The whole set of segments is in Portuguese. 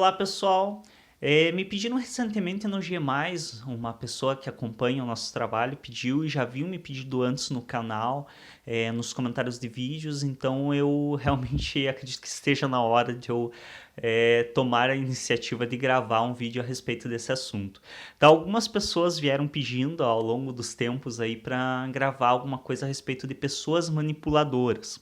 Olá pessoal, me pediram recentemente no G+, uma pessoa que acompanha o nosso trabalho pediu e já viu me pedido antes no canal, nos comentários de vídeos, então eu realmente acredito que esteja na hora de eu tomar a iniciativa de gravar um vídeo a respeito desse assunto. Então algumas pessoas vieram pedindo ao longo dos tempos aí para gravar alguma coisa a respeito de pessoas manipuladoras.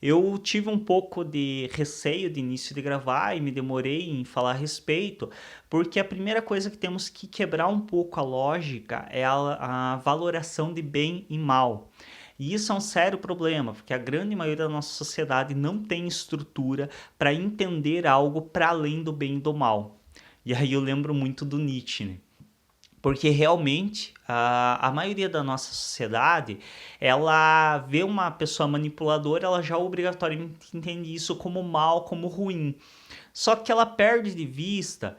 Eu tive um pouco de receio de início de gravar e me demorei em falar a respeito, porque a primeira coisa que temos que quebrar um pouco a lógica é a valoração de bem e mal. E isso é um sério problema, porque a grande maioria da nossa sociedade não tem estrutura para entender algo para além do bem e do mal. E aí eu lembro muito do Nietzsche, né? Porque realmente a maioria da nossa sociedade, ela vê uma pessoa manipuladora, ela já obrigatoriamente entende isso como mal, como ruim. Só que ela perde de vista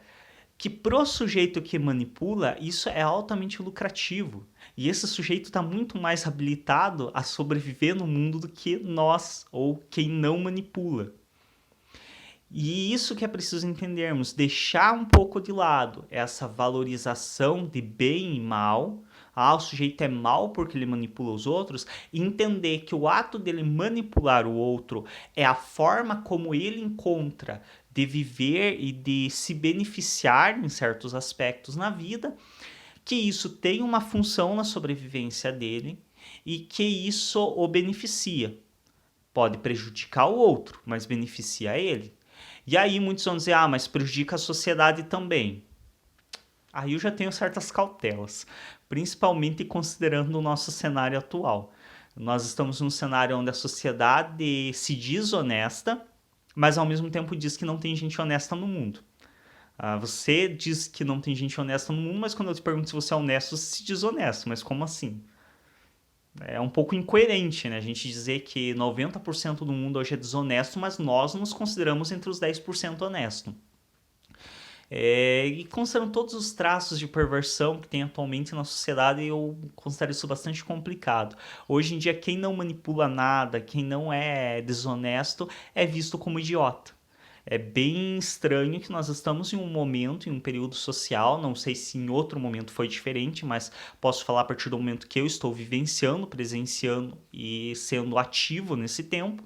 que pro sujeito que manipula, isso é altamente lucrativo. E esse sujeito está muito mais habilitado a sobreviver no mundo do que nós, ou quem não manipula. E isso que é preciso entendermos, deixar um pouco de lado essa valorização de bem e mal. O sujeito é mal porque ele manipula os outros, e entender que o ato dele manipular o outro é a forma como ele encontra de viver e de se beneficiar em certos aspectos na vida, que isso tem uma função na sobrevivência dele e que isso o beneficia. Pode prejudicar o outro, mas beneficia ele. E aí muitos vão dizer, mas prejudica a sociedade também. Aí eu já tenho certas cautelas, principalmente considerando o nosso cenário atual. Nós estamos num cenário onde a sociedade se diz honesta, mas ao mesmo tempo diz que não tem gente honesta no mundo. Você diz que não tem gente honesta no mundo, mas quando eu te pergunto se você é honesto, você se diz honesto. Mas como assim? É um pouco incoerente, né? A gente dizer que 90% do mundo hoje é desonesto, mas nós nos consideramos entre os 10% honestos. E considerando todos os traços de perversão que tem atualmente na sociedade, eu considero isso bastante complicado. Hoje em dia, quem não manipula nada, quem não é desonesto, é visto como idiota. É bem estranho que nós estamos em um momento, em um período social, não sei se em outro momento foi diferente, mas posso falar a partir do momento que eu estou vivenciando, presenciando e sendo ativo nesse tempo,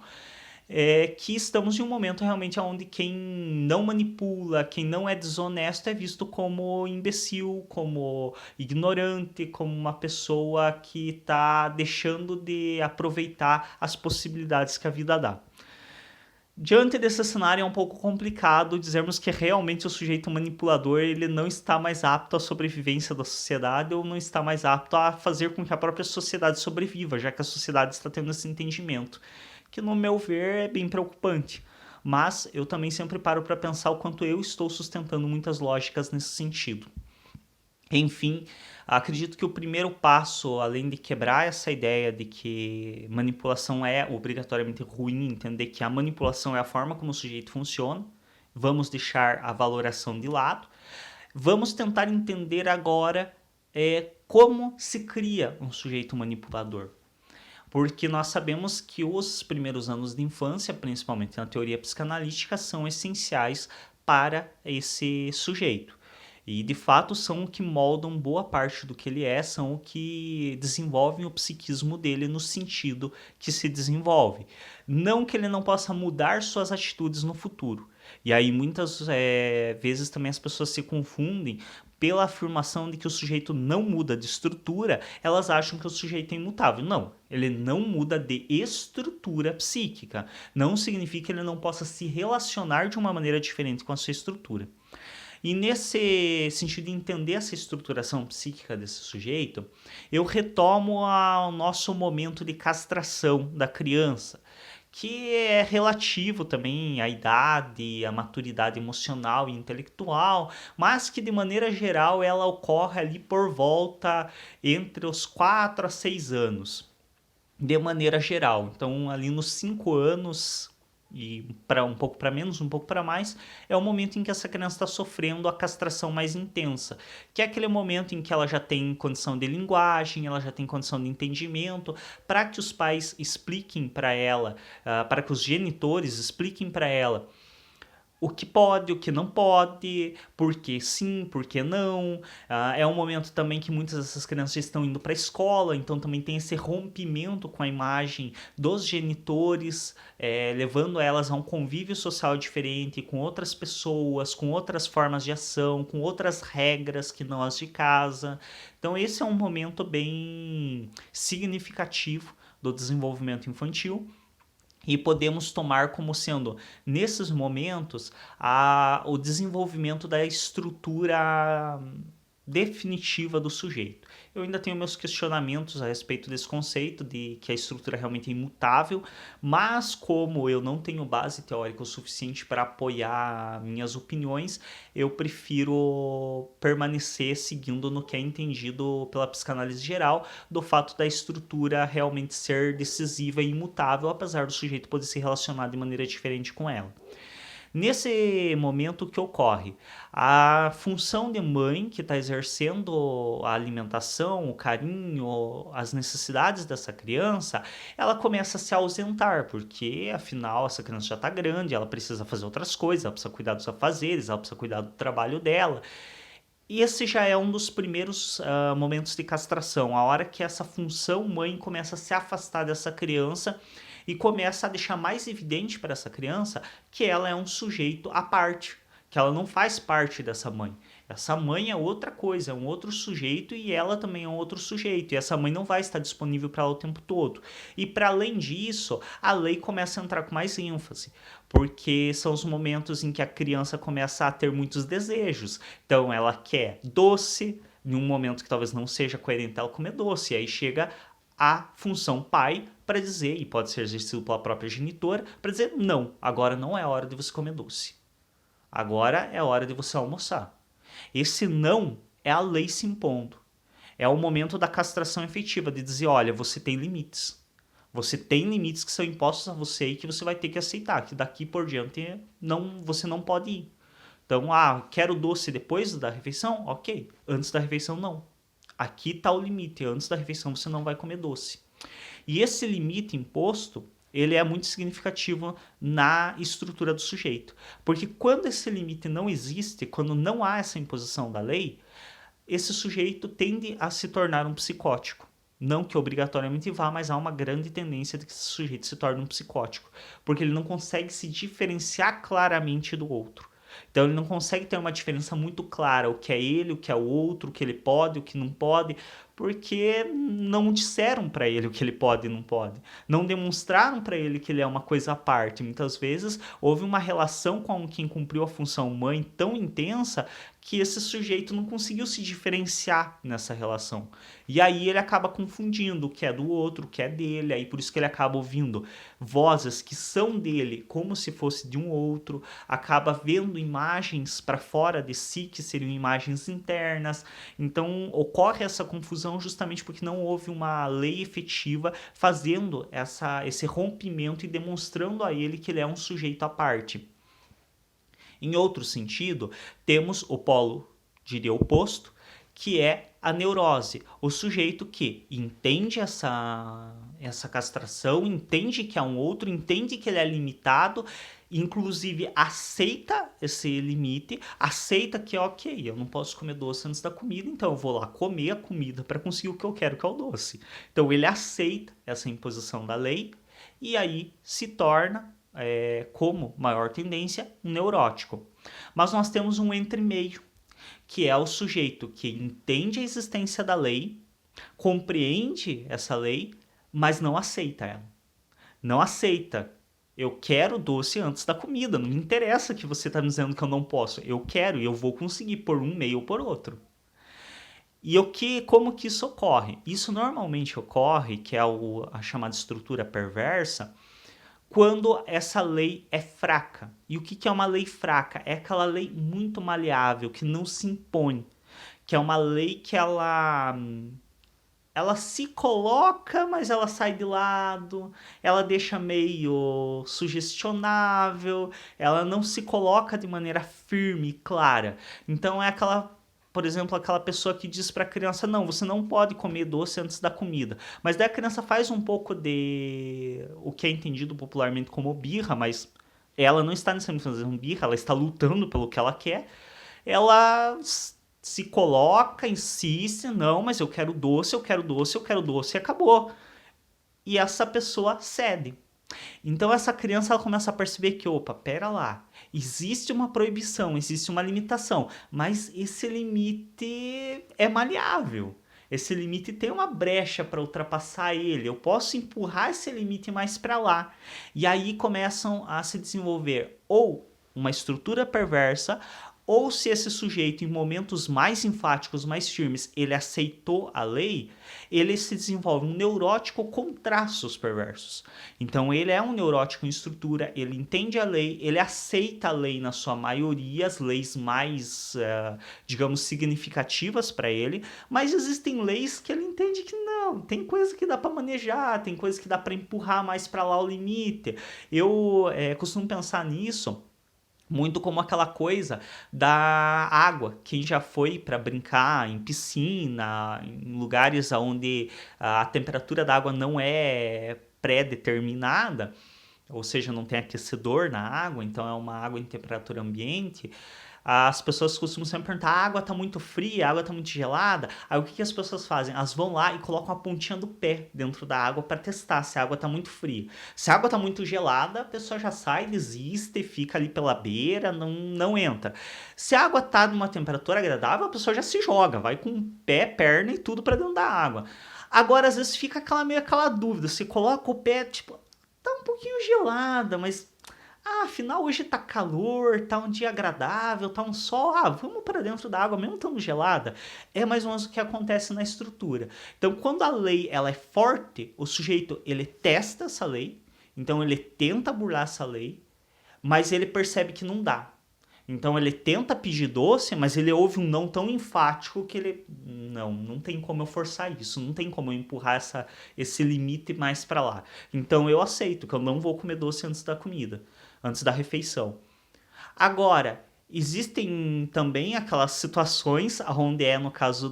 que estamos em um momento realmente onde quem não manipula, quem não é desonesto é visto como imbecil, como ignorante, como uma pessoa que está deixando de aproveitar as possibilidades que a vida dá. Diante desse cenário é um pouco complicado dizermos que realmente o sujeito manipulador ele não está mais apto à sobrevivência da sociedade ou não está mais apto a fazer com que a própria sociedade sobreviva, já que a sociedade está tendo esse entendimento, que no meu ver é bem preocupante. Mas eu também sempre paro para pensar o quanto eu estou sustentando muitas lógicas nesse sentido. Enfim, acredito que o primeiro passo, além de quebrar essa ideia de que manipulação é obrigatoriamente ruim, entender que a manipulação é a forma como o sujeito funciona, vamos deixar a valoração de lado, vamos tentar entender agora como se cria um sujeito manipulador. Porque nós sabemos que os primeiros anos de infância, principalmente na teoria psicanalítica, são essenciais para esse sujeito. E de fato são o que moldam boa parte do que ele é, são o que desenvolvem o psiquismo dele no sentido que se desenvolve. Não que ele não possa mudar suas atitudes no futuro. E aí muitas vezes também as pessoas se confundem pela afirmação de que o sujeito não muda de estrutura, elas acham que o sujeito é imutável. Não, ele não muda de estrutura psíquica. Não significa que ele não possa se relacionar de uma maneira diferente com a sua estrutura. E nesse sentido de entender essa estruturação psíquica desse sujeito, eu retomo ao nosso momento de castração da criança, que é relativo também à idade, à maturidade emocional e intelectual, mas que de maneira geral ela ocorre ali por volta entre os 4 a 6 anos, de maneira geral. Então ali nos 5 anos e para um pouco para menos, um pouco para mais, é o momento em que essa criança está sofrendo a castração mais intensa, que é aquele momento em que ela já tem condição de linguagem, ela já tem condição de entendimento, para que os pais expliquem para ela, para que os genitores expliquem para ela o que pode, o que não pode, por que sim, por que não. É um momento também que muitas dessas crianças estão indo para a escola, então também tem esse rompimento com a imagem dos genitores, levando elas a um convívio social diferente, com outras pessoas, com outras formas de ação, com outras regras que não as de casa. Então esse é um momento bem significativo do desenvolvimento infantil. E podemos tomar como sendo, nesses momentos, o desenvolvimento da estrutura definitiva do sujeito. Eu ainda tenho meus questionamentos a respeito desse conceito de que a estrutura realmente é imutável, mas como eu não tenho base teórica o suficiente para apoiar minhas opiniões, eu prefiro permanecer seguindo no que é entendido pela psicanálise geral, do fato da estrutura realmente ser decisiva e imutável, apesar do sujeito poder se relacionar de maneira diferente com ela. Nesse momento, o que ocorre? A função de mãe que está exercendo a alimentação, o carinho, as necessidades dessa criança, ela começa a se ausentar, porque afinal essa criança já está grande, ela precisa fazer outras coisas, ela precisa cuidar dos afazeres, ela precisa cuidar do trabalho dela. E esse já é um dos primeiros momentos de castração, a hora que essa função mãe começa a se afastar dessa criança e começa a deixar mais evidente para essa criança que ela é um sujeito à parte, que ela não faz parte dessa mãe. Essa mãe é outra coisa, é um outro sujeito e ela também é um outro sujeito. E essa mãe não vai estar disponível para ela o tempo todo. E para além disso, a lei começa a entrar com mais ênfase, porque são os momentos em que a criança começa a ter muitos desejos. Então ela quer doce, em um momento que talvez não seja coerente ela comer doce. E aí chega a função pai para dizer, e pode ser exercido pela própria genitora, para dizer não, agora não é hora de você comer doce. Agora é hora de você almoçar. Esse não é a lei se impondo. É o momento da castração efetiva, de dizer, olha, você tem limites. Você tem limites que são impostos a você e que você vai ter que aceitar, que daqui por diante você não pode ir. Então, quero doce depois da refeição? Ok. Antes da refeição, não. Aqui está o limite. Antes da refeição você não vai comer doce. E esse limite imposto, ele é muito significativo na estrutura do sujeito. Porque quando esse limite não existe, quando não há essa imposição da lei, esse sujeito tende a se tornar um psicótico. Não que obrigatoriamente vá, mas há uma grande tendência de que esse sujeito se torne um psicótico. Porque ele não consegue se diferenciar claramente do outro. Então ele não consegue ter uma diferença muito clara, o que é ele, o que é o outro, o que ele pode, o que não pode, porque não disseram para ele o que ele pode e não pode. Não demonstraram para ele que ele é uma coisa à parte. Muitas vezes houve uma relação com quem cumpriu a função mãe tão intensa que esse sujeito não conseguiu se diferenciar nessa relação. E aí ele acaba confundindo o que é do outro, o que é dele, aí por isso que ele acaba ouvindo vozes que são dele como se fosse de um outro, acaba vendo imagens para fora de si que seriam imagens internas. Então ocorre essa confusão justamente porque não houve uma lei efetiva fazendo esse rompimento e demonstrando a ele que ele é um sujeito à parte. Em outro sentido, temos o polo, diria, oposto, que é a neurose, o sujeito que entende essa castração, entende que é um outro, entende que ele é limitado, inclusive aceita esse limite, aceita que, ok, eu não posso comer doce antes da comida, então eu vou lá comer a comida para conseguir o que eu quero, que é o doce. Então ele aceita essa imposição da lei e aí se torna, como maior tendência, um neurótico. Mas nós temos um entre-meio, que é o sujeito que entende a existência da lei, compreende essa lei, mas não aceita ela. Não aceita. Eu quero doce antes da comida. Não me interessa que você está me dizendo que eu não posso. Eu quero e eu vou conseguir por um meio ou por outro. E como que isso ocorre? Isso normalmente ocorre, que é a chamada estrutura perversa, quando essa lei é fraca. E o que é uma lei fraca? É aquela lei muito maleável, que não se impõe, que é uma lei que ela se coloca, mas ela sai de lado, ela deixa meio sugestionável, ela não se coloca de maneira firme e clara. Então é por exemplo, aquela pessoa que diz para a criança, não, você não pode comer doce antes da comida. Mas daí a criança faz um pouco de o que é entendido popularmente como birra, mas ela não está necessariamente fazendo birra, ela está lutando pelo que ela quer, ela se coloca, insiste, não, mas eu quero doce, eu quero doce, eu quero doce, e acabou. E essa pessoa cede. Então essa criança ela começa a perceber que, opa, pera lá, existe uma proibição, existe uma limitação, mas esse limite é maleável. Esse limite tem uma brecha para ultrapassar ele. Eu posso empurrar esse limite mais para lá. E aí começam a se desenvolver ou uma estrutura perversa, ou se esse sujeito, em momentos mais enfáticos, mais firmes, ele aceitou a lei, ele se desenvolve um neurótico com traços perversos. Então ele é um neurótico em estrutura, ele entende a lei, ele aceita a lei na sua maioria, as leis mais, digamos, significativas para ele, mas existem leis que ele entende que não, tem coisa que dá para manejar, tem coisa que dá para empurrar mais para lá o limite. Eu costumo pensar nisso muito como aquela coisa da água. Quem já foi para brincar em piscina, em lugares onde a temperatura da água não é pré-determinada, ou seja, não tem aquecedor na água, então é uma água em temperatura ambiente. As pessoas costumam sempre perguntar: a água está muito fria, a água está muito gelada. Aí o que as pessoas fazem? Elas vão lá e colocam a pontinha do pé dentro da água para testar se a água está muito fria. Se a água está muito gelada, a pessoa já sai, desiste, fica ali pela beira, não entra. Se a água está numa temperatura agradável, a pessoa já se joga, vai com pé, perna e tudo para dentro da água. Agora, às vezes fica aquela dúvida, se coloca o pé, tipo, tá um pouquinho gelada, mas afinal hoje tá calor, tá um dia agradável, tá um sol, vamos para dentro da água mesmo estando gelada. É mais ou menos o que acontece na estrutura. Então, quando a lei ela é forte, o sujeito ele testa essa lei, então ele tenta burlar essa lei, mas ele percebe que não dá. Então ele tenta pedir doce, mas ele ouve um não tão enfático que ele... Não tem como eu forçar isso, não tem como eu empurrar esse limite mais para lá. Então eu aceito que eu não vou comer doce antes da comida, antes da refeição. Agora, existem também aquelas situações onde no caso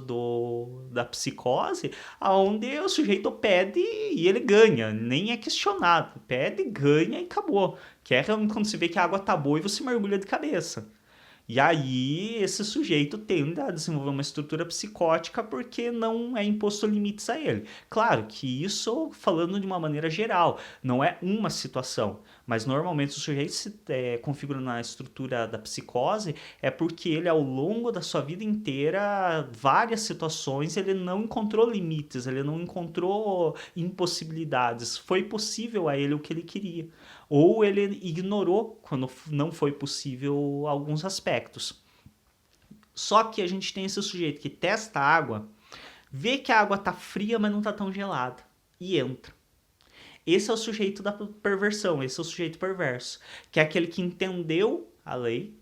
da psicose, onde o sujeito pede e ele ganha, nem é questionado. Pede, ganha e acabou. Que é quando você vê que a água tá boa e você mergulha de cabeça. E aí esse sujeito tende a desenvolver uma estrutura psicótica porque não é imposto limites a ele. Claro que isso falando de uma maneira geral, não é uma situação, mas normalmente o sujeito se configura na estrutura da psicose é porque ele ao longo da sua vida inteira, várias situações, ele não encontrou limites, ele não encontrou impossibilidades, foi possível a ele o que ele queria. Ou ele ignorou quando não foi possível alguns aspectos. Só que a gente tem esse sujeito que testa a água, vê que a água está fria, mas não está tão gelada, e entra. Esse é o sujeito da perversão, esse é o sujeito perverso, que é aquele que entendeu a lei,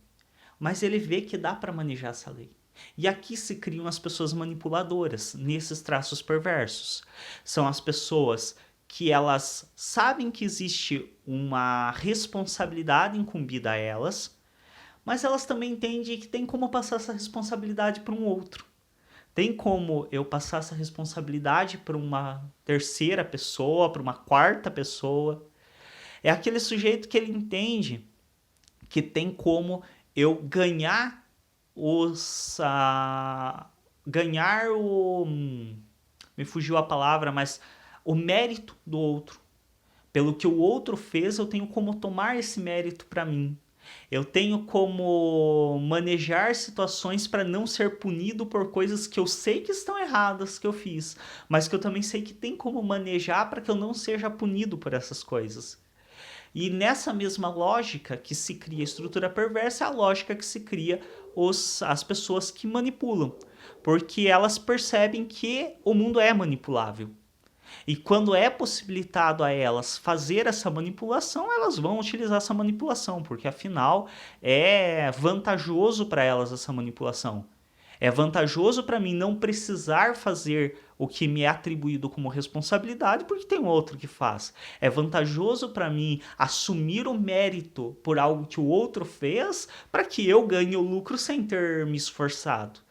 mas ele vê que dá para manejar essa lei. E aqui se criam as pessoas manipuladoras, nesses traços perversos. São as pessoas que elas sabem que existe uma responsabilidade incumbida a elas, mas elas também entendem que tem como passar essa responsabilidade para um outro. Tem como eu passar essa responsabilidade para uma terceira pessoa, para uma quarta pessoa. É aquele sujeito que ele entende que tem como eu ganhar ganhar o... me fugiu a palavra, mas o mérito do outro. Pelo que o outro fez, eu tenho como tomar esse mérito para mim. Eu tenho como manejar situações para não ser punido por coisas que eu sei que estão erradas que eu fiz, mas que eu também sei que tem como manejar para que eu não seja punido por essas coisas. E nessa mesma lógica que se cria a estrutura perversa, é a lógica que se cria as pessoas que manipulam, porque elas percebem que o mundo é manipulável. E quando é possibilitado a elas fazer essa manipulação, elas vão utilizar essa manipulação, porque afinal é vantajoso para elas essa manipulação. É vantajoso para mim não precisar fazer o que me é atribuído como responsabilidade, porque tem outro que faz. É vantajoso para mim assumir o mérito por algo que o outro fez, para que eu ganhe o lucro sem ter me esforçado.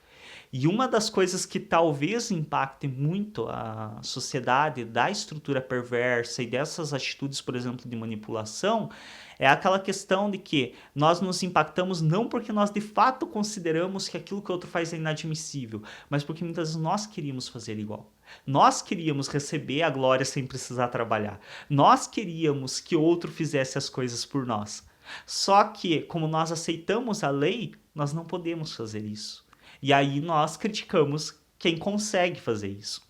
E uma das coisas que talvez impacte muito a sociedade da estrutura perversa e dessas atitudes, por exemplo, de manipulação, é aquela questão de que nós nos impactamos não porque nós de fato consideramos que aquilo que o outro faz é inadmissível, mas porque muitas vezes nós queríamos fazer igual. Nós queríamos receber a glória sem precisar trabalhar. Nós queríamos que outro fizesse as coisas por nós. Só que, como nós aceitamos a lei, nós não podemos fazer isso. E aí nós criticamos quem consegue fazer isso.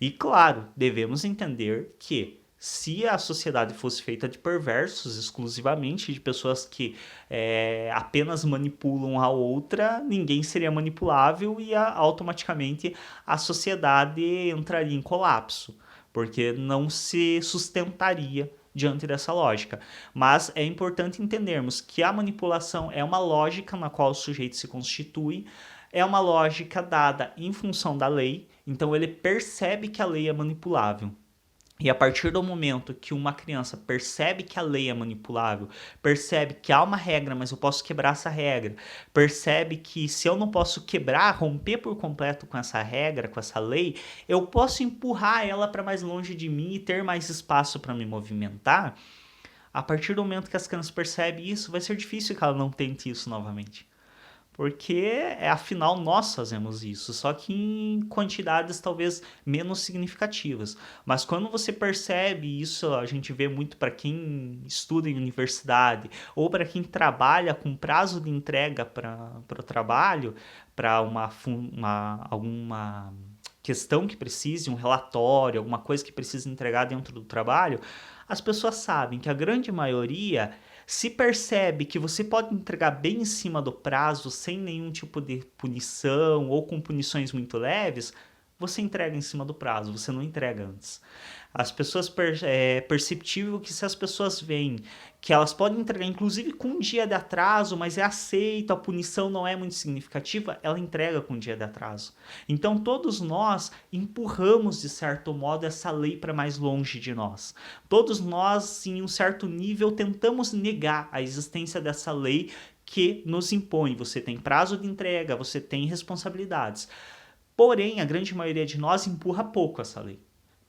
E claro, devemos entender que se a sociedade fosse feita de perversos exclusivamente, de pessoas que apenas manipulam a outra, ninguém seria manipulável e automaticamente a sociedade entraria em colapso, porque não se sustentaria diante dessa lógica. Mas é importante entendermos que a manipulação é uma lógica na qual o sujeito se constitui, é uma lógica dada em função da lei, então ele percebe que a lei é manipulável. E a partir do momento que uma criança percebe que a lei é manipulável, percebe que há uma regra, mas eu posso quebrar essa regra, percebe que se eu não posso quebrar, romper por completo com essa regra, com essa lei, eu posso empurrar ela para mais longe de mim e ter mais espaço para me movimentar. A partir do momento que as crianças percebem isso, vai ser difícil que ela não tente isso novamente. Porque, afinal, nós fazemos isso, só que em quantidades talvez menos significativas. Mas quando você percebe isso, a gente vê muito para quem estuda em universidade ou para quem trabalha com prazo de entrega para o trabalho, para alguma questão que precise, um relatório, alguma coisa que precise entregar dentro do trabalho, as pessoas sabem que a grande maioria se percebe que você pode entregar bem em cima do prazo, sem nenhum tipo de punição ou com punições muito leves, você entrega em cima do prazo, você não entrega antes. As pessoas é perceptível que se as pessoas veem que elas podem entregar inclusive com um dia de atraso, mas é aceito, a punição não é muito significativa, ela entrega com um dia de atraso. Então todos nós empurramos de certo modo essa lei para mais longe de nós. Todos nós, em um certo nível, tentamos negar a existência dessa lei que nos impõe. Você tem prazo de entrega, você tem responsabilidades. Porém, a grande maioria de nós empurra pouco essa lei.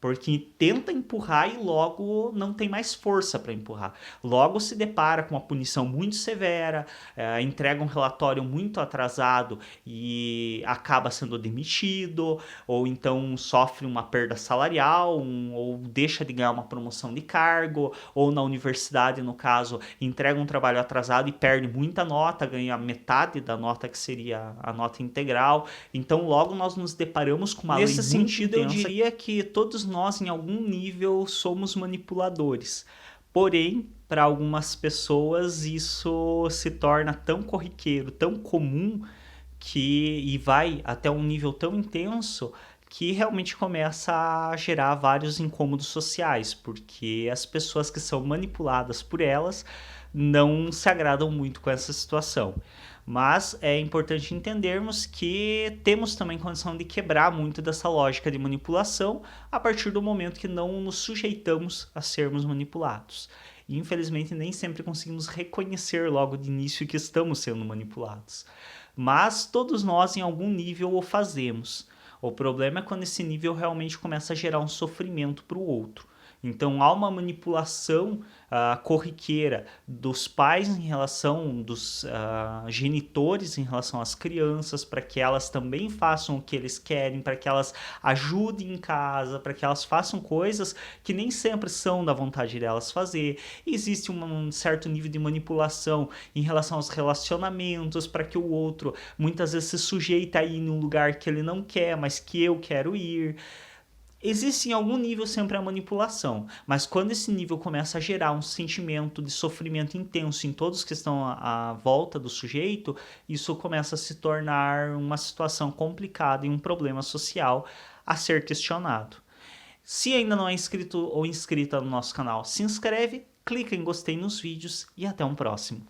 Porque tenta empurrar e logo não tem mais força para empurrar. Logo se depara com uma punição muito severa, entrega um relatório muito atrasado e acaba sendo demitido, ou então sofre uma perda salarial, ou deixa de ganhar uma promoção de cargo, ou na universidade, no caso, entrega um trabalho atrasado e perde muita nota, ganha metade da nota que seria a nota integral. Então logo nós nos deparamos com uma lei muito intensa. Nesse sentido, eu diria que todos nós, em algum nível, somos manipuladores. Porém, para algumas pessoas, isso se torna tão corriqueiro, tão comum, e vai até um nível tão intenso que realmente começa a gerar vários incômodos sociais, porque as pessoas que são manipuladas por elas não se agradam muito com essa situação. Mas é importante entendermos que temos também condição de quebrar muito dessa lógica de manipulação a partir do momento que não nos sujeitamos a sermos manipulados. E infelizmente nem sempre conseguimos reconhecer logo de início que estamos sendo manipulados. Mas todos nós em algum nível o fazemos. O problema é quando esse nível realmente começa a gerar um sofrimento para o outro. Então há uma manipulação corriqueira dos pais em relação, dos genitores em relação às crianças, para que elas também façam o que eles querem, para que elas ajudem em casa, para que elas façam coisas que nem sempre são da vontade delas fazer. Existe um certo nível de manipulação em relação aos relacionamentos, para que o outro muitas vezes se sujeite a ir em um lugar que ele não quer, mas que eu quero ir. Existe em algum nível sempre a manipulação, mas quando esse nível começa a gerar um sentimento de sofrimento intenso em todos que estão à volta do sujeito, isso começa a se tornar uma situação complicada e um problema social a ser questionado. Se ainda não é inscrito ou inscrita no nosso canal, se inscreve, clica em gostei nos vídeos e até um próximo.